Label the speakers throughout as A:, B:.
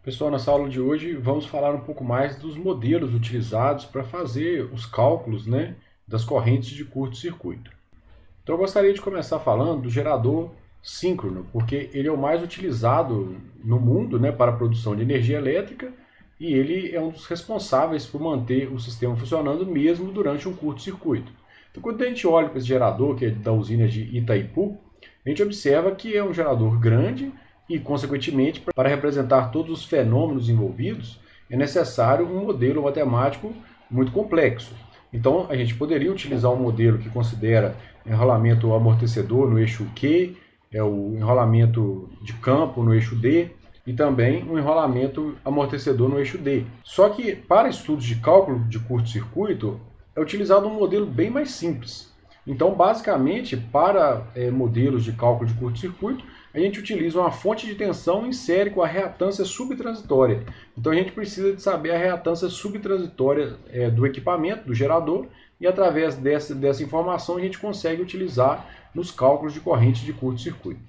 A: Pessoal, nessa aula de hoje vamos falar um pouco mais dos modelos utilizados para fazer os cálculos, das correntes de curto-circuito. Então eu gostaria de começar falando do gerador síncrono, porque ele é o mais utilizado no mundo, para a produção de energia elétrica e ele é um dos responsáveis por manter o sistema funcionando mesmo durante um curto-circuito. Então quando a gente olha para esse gerador, que é da usina de Itaipu, a gente observa que é um gerador grande e, consequentemente, para representar todos os fenômenos envolvidos, é necessário um modelo matemático muito complexo. Então, a gente poderia utilizar um modelo que considera enrolamento amortecedor no eixo Q, o enrolamento de campo no eixo D, e também um enrolamento amortecedor no eixo D. Só que, para estudos de cálculo de curto-circuito, é utilizado um modelo bem mais simples. Então, basicamente, para modelos de cálculo de curto-circuito, a gente utiliza uma fonte de tensão em série com a reatância subtransitória. Então, a gente precisa de saber a reatância subtransitória do equipamento, do gerador, e através dessa informação a gente consegue utilizar nos cálculos de corrente de curto-circuito.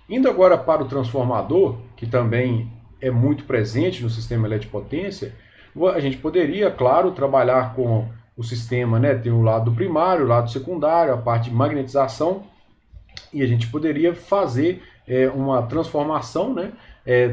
A: Indo agora para o transformador, que também é muito presente no sistema elétrico de potência, a gente poderia, claro, trabalhar com o sistema, tem o lado primário, o lado secundário, a parte de magnetização, e a gente poderia fazer uma transformação,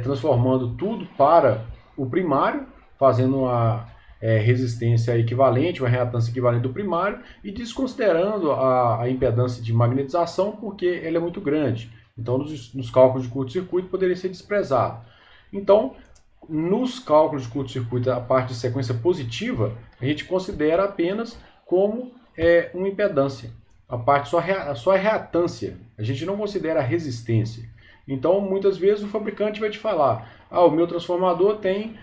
A: transformando tudo para o primário, fazendo uma resistência equivalente, uma reatância equivalente do primário, e desconsiderando a impedância de magnetização, porque ela é muito grande. Então, nos cálculos de curto-circuito, poderia ser desprezado. Então, nos cálculos de curto-circuito, a parte de sequência positiva, a gente considera apenas como uma impedância. A parte só a reatância. A gente não considera a resistência. Então, muitas vezes, o fabricante vai te falar: o meu transformador tem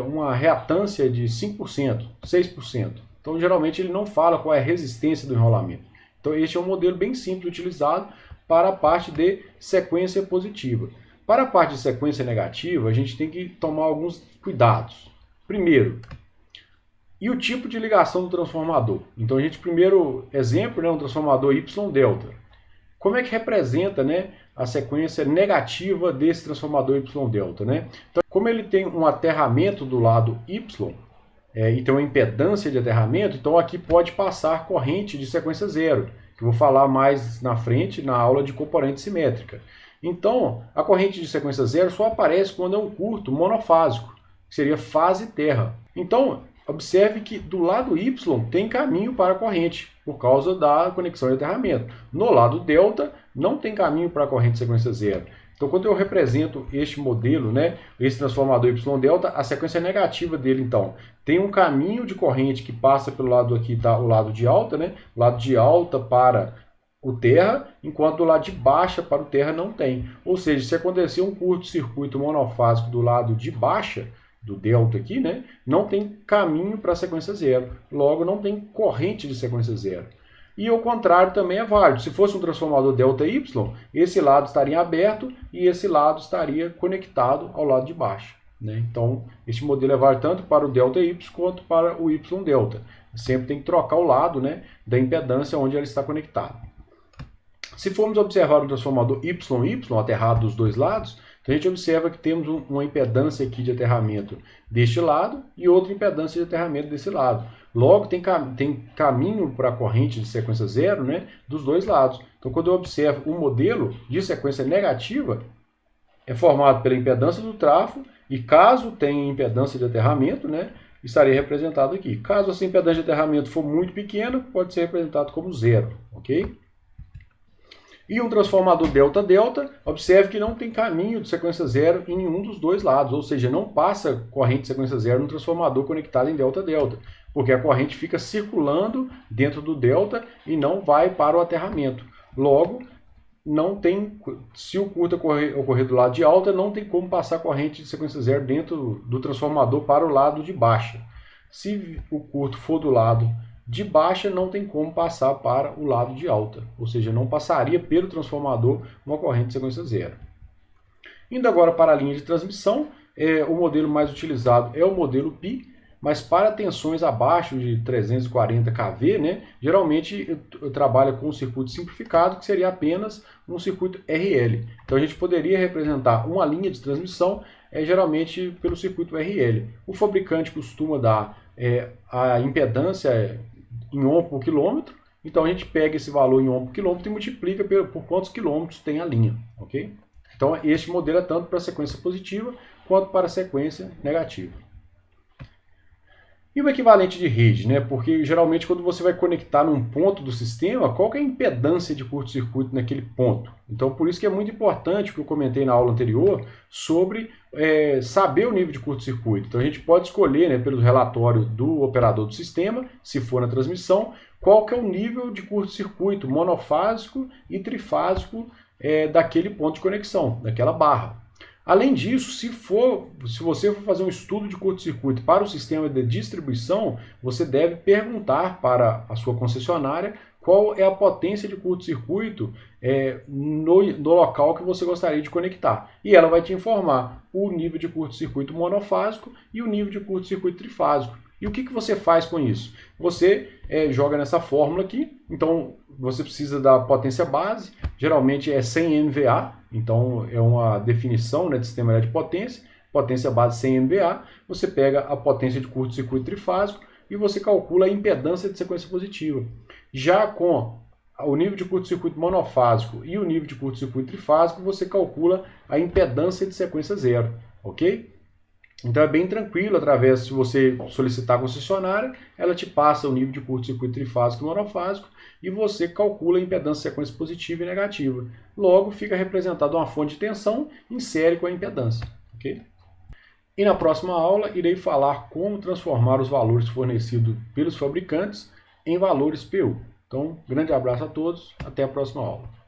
A: uma reatância de 5%, 6%. Então, geralmente, ele não fala qual é a resistência do enrolamento. Então, este é um modelo bem simples utilizado para a parte de sequência positiva. Para a parte de sequência negativa, a gente tem que tomar alguns cuidados. Primeiro, e o tipo de ligação do transformador? Então, a gente, primeiro exemplo, um transformador Y-delta. Como é que representa a sequência negativa desse transformador Y-delta? Então, como ele tem um aterramento do lado Y, e tem uma impedância de aterramento, então aqui pode passar corrente de sequência zero, que eu vou falar mais na frente na aula de componente simétrica. Então, a corrente de sequência zero só aparece quando é um curto monofásico, que seria fase terra. Então, observe que do lado Y tem caminho para a corrente, por causa da conexão de aterramento. No lado delta, não tem caminho para a corrente de sequência zero. Então, quando eu represento este modelo, esse transformador Y-delta, a sequência negativa dele, então, tem um caminho de corrente que passa pelo lado aqui, tá, o lado de alta, o lado de alta para o terra, enquanto do lado de baixa para o terra não tem. Ou seja, se acontecer um curto-circuito monofásico do lado de baixa, do delta aqui, não tem caminho para a sequência zero. Logo, não tem corrente de sequência zero. E o contrário também é válido. Se fosse um transformador delta-Y, esse lado estaria aberto e esse lado estaria conectado ao lado de baixo. Então, este modelo é válido tanto para o delta-Y quanto para o Y-delta. Sempre tem que trocar o lado da impedância onde ele está conectado. Se formos observar um transformador YY, aterrado dos dois lados, então a gente observa que temos uma impedância aqui de aterramento deste lado e outra impedância de aterramento desse lado. Logo, tem caminho para a corrente de sequência zero dos dois lados. Então, quando eu observo um modelo de sequência negativa, é formado pela impedância do trafo e caso tenha impedância de aterramento, estaria representado aqui. Caso essa impedância de aterramento for muito pequena, pode ser representado como zero, ok? E um transformador delta-delta, observe que não tem caminho de sequência zero em nenhum dos dois lados, ou seja, não passa corrente de sequência zero no transformador conectado em delta-delta, porque a corrente fica circulando dentro do delta e não vai para o aterramento. Logo, não tem, se o curto ocorrer do lado de alta, não tem como passar corrente de sequência zero dentro do transformador para o lado de baixa. Se o curto for do lado de baixa, não tem como passar para o lado de alta, ou seja, não passaria pelo transformador uma corrente de sequência zero. Indo agora para a linha de transmissão, o modelo mais utilizado é o modelo Pi, mas para tensões abaixo de 340 kV, né, geralmente eu trabalho com um circuito simplificado, que seria apenas um circuito RL. Então a gente poderia representar uma linha de transmissão geralmente pelo circuito RL. O fabricante costuma dar a impedância em ohm por quilômetro, então a gente pega esse valor em ohm por quilômetro e multiplica por quantos quilômetros tem a linha, ok? Então este modelo é tanto para a sequência positiva quanto para a sequência negativa. E o equivalente de rede, né? Porque geralmente quando você vai conectar num ponto do sistema, qual que é a impedância de curto-circuito naquele ponto? Então por isso que é muito importante, que eu comentei na aula anterior, sobre saber o nível de curto-circuito. Então a gente pode escolher, né, pelo relatório do operador do sistema, se for na transmissão, qual que é o nível de curto-circuito monofásico e trifásico daquele ponto de conexão, daquela barra. Além disso, se você for fazer um estudo de curto-circuito para o sistema de distribuição, você deve perguntar para a sua concessionária qual é a potência de curto-circuito no local que você gostaria de conectar. E ela vai te informar o nível de curto-circuito monofásico e o nível de curto-circuito trifásico. E o que você faz com isso? Você joga nessa fórmula aqui, então você precisa da potência base, geralmente é 100 MVA, então é uma definição, né, de sistema de potência base 100 MVA, você pega a potência de curto-circuito trifásico e você calcula a impedância de sequência positiva. Já com o nível de curto-circuito monofásico e o nível de curto-circuito trifásico, você calcula a impedância de sequência zero, ok? Então é bem tranquilo, através, se você solicitar a concessionária, ela te passa o nível de curto-circuito trifásico e monofásico e você calcula a impedância de sequência positiva e negativa. Logo, fica representada uma fonte de tensão em série com a impedância. Okay? E na próxima aula, irei falar como transformar os valores fornecidos pelos fabricantes em valores PU. Então, grande abraço a todos, até a próxima aula.